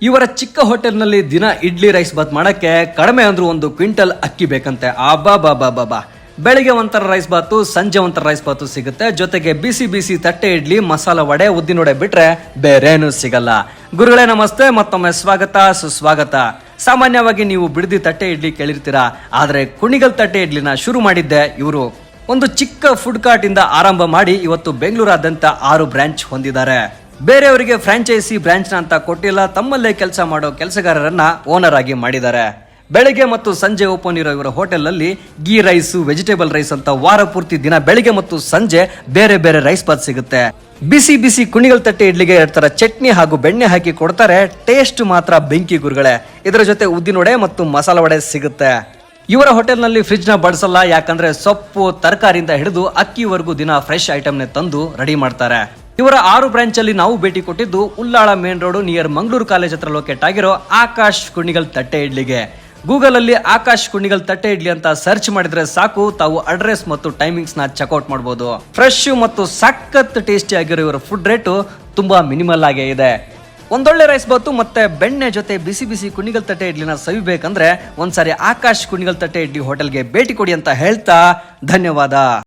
ಇವರ ಚಿಕ್ಕ ಹೋಟೆಲ್ನಲ್ಲಿ ದಿನ ಇಡ್ಲಿ ರೈಸ್ ಬಾತ್ ಮಾಡಕ್ಕೆ ಕಡಿಮೆ ಅಂದ್ರೂ 1 ಕ್ವಿಂಟಲ್ ಅಕ್ಕಿ ಬೇಕಂತೆ. ಅಬ್ಬಾ ಬೆಳಿಗ್ಗೆ ಒಂಥರ ರೈಸ್ ಬಾತು, ಸಂಜೆ ಒಂಥರ ರೈಸ್ ಬಾತು ಸಿಗುತ್ತೆ. ಜೊತೆಗೆ ಬಿಸಿ ಬಿಸಿ ತಟ್ಟೆ ಇಡ್ಲಿ, ಮಸಾಲ ವಡೆ, ಉದ್ದಿನ ವಡೆ ಬಿಟ್ರೆ ಬೇರೇನು ಸಿಗಲ್ಲ. ಗುರುಗಳೇ ನಮಸ್ತೆ, ಮತ್ತೊಮ್ಮೆ ಸ್ವಾಗತ ಸುಸ್ವಾಗತ. ಸಾಮಾನ್ಯವಾಗಿ ನೀವು ಬಿಡದಿ ತಟ್ಟೆ ಇಡ್ಲಿ ಕೇಳಿರ್ತೀರಾ, ಆದ್ರೆ ಕುಣಿಗಲ್ ತಟ್ಟೆ ಇಡ್ಲಿನ ಶುರು ಮಾಡಿದ್ದೆ ಇವರು. ಒಂದು ಚಿಕ್ಕ ಫುಡ್ ಕಾರ್ಟ್ ಇಂದ ಆರಂಭ ಮಾಡಿ ಇವತ್ತು ಬೆಂಗಳೂರಾದ್ಯಂತ 6 ಬ್ರಾಂಚ್ ಹೊಂದಿದ್ದಾರೆ. ಬೇರೆಯವರಿಗೆ ಫ್ರಾಂಚೈಸಿ ಬ್ರಾಂಚ್ ಅಂತ ಕೊಟ್ಟಿಲ್ಲ, ತಮ್ಮಲ್ಲೇ ಕೆಲಸ ಮಾಡೋ ಕೆಲಸಗಾರರನ್ನ ಓನರ್ ಆಗಿ ಮಾಡಿದ್ದಾರೆ. ಬೆಳಿಗ್ಗೆ ಮತ್ತು ಸಂಜೆ ಓಪನ್ ಇರೋ ಇವರ ಹೋಟೆಲ್ ಅಲ್ಲಿ ಗೀ ರೈಸ್, ವೆಜಿಟೇಬಲ್ ರೈಸ್ ಅಂತ ವಾರ ಪೂರ್ತಿ ದಿನ ಬೆಳಿಗ್ಗೆ ಮತ್ತು ಸಂಜೆ ಬೇರೆ ಬೇರೆ ರೈಸ್ ಬಾತ್ ಸಿಗುತ್ತೆ. ಬಿಸಿ ಬಿಸಿ ಕುಣಿಗಲ್ ತಟ್ಟೆ ಇಡ್ಲಿಗೆ 2 ತರ ಚಟ್ನಿ ಹಾಗೂ ಬೆಣ್ಣೆ ಹಾಕಿ ಕೊಡ್ತಾರೆ. ಟೇಸ್ಟ್ ಮಾತ್ರ ಬೆಂಕಿ ಗುರುಗಳೇ. ಇದರ ಜೊತೆ ಉದ್ದಿನ ವಡೆ ಮತ್ತು ಮಸಾಲ ವಡೆ ಸಿಗುತ್ತೆ. ಇವರ ಹೋಟೆಲ್ ನಲ್ಲಿ ಫ್ರಿಡ್ಜ್ ನ ಬಳಸಲ್ಲ, ಯಾಕಂದ್ರೆ ಸೊಪ್ಪು ತರಕಾರಿಯಿಂದ ಹಿಡಿದು ಅಕ್ಕಿವರೆಗೂ ದಿನ ಫ್ರೆಶ್ ಐಟಮ್ನೇ ತಂದು ರೆಡಿ ಮಾಡ್ತಾರೆ. ಇವರ 6 ಬ್ರಾಂಚ್ ಅಲ್ಲಿ ನಾವು ಭೇಟಿ ಕೊಟ್ಟಿದ್ದು Ullal main road near Mangaluru college ಹತ್ರ ಲೊಕೇಟ್ ಆಗಿರೋ ಆಕಾಶ್ ಕುಣಿಗಲ್ ತಟ್ಟೆ ಇಡ್ಲಿಗೆ. ಗೂಗಲ್ ಅಲ್ಲಿ ಆಕಾಶ್ ಕುಣಿಗಲ್ ತಟ್ಟೆ ಇಡ್ಲಿ ಅಂತ ಸರ್ಚ್ ಮಾಡಿದ್ರೆ ಸಾಕು, ತಾವು ಅಡ್ರೆಸ್ ಮತ್ತು ಟೈಮಿಂಗ್ಸ್ ನ ಚೆಕ್ಔಟ್ ಮಾಡಬಹುದು. ಫ್ರೆಶ್ ಮತ್ತು ಸಖತ್ ಟೇಸ್ಟಿ ಆಗಿರೋ ಇವರ ಫುಡ್ ರೇಟು ತುಂಬಾ ಮಿನಿಮಲ್ ಆಗೇ ಇದೆ. ಒಂದೊಳ್ಳೆ ರೈಸ್ ಬಾತು ಮತ್ತೆ ಬೆಣ್ಣೆ ಜೊತೆ ಬಿಸಿ ಬಿಸಿ ಕುಣಿಗಲ್ ತಟ್ಟೆ ಇಡ್ಲಿನ ಸವಿಬೇಕಂದ್ರೆ ಒಂದ್ಸಾರಿ ಆಕಾಶ್ ಕುಣಿಗಲ್ ತಟ್ಟೆ ಇಡ್ಲಿ ಹೋಟೆಲ್ಗೆ ಭೇಟಿ ಕೊಡಿ ಅಂತ ಹೇಳ್ತಾ ಧನ್ಯವಾದ.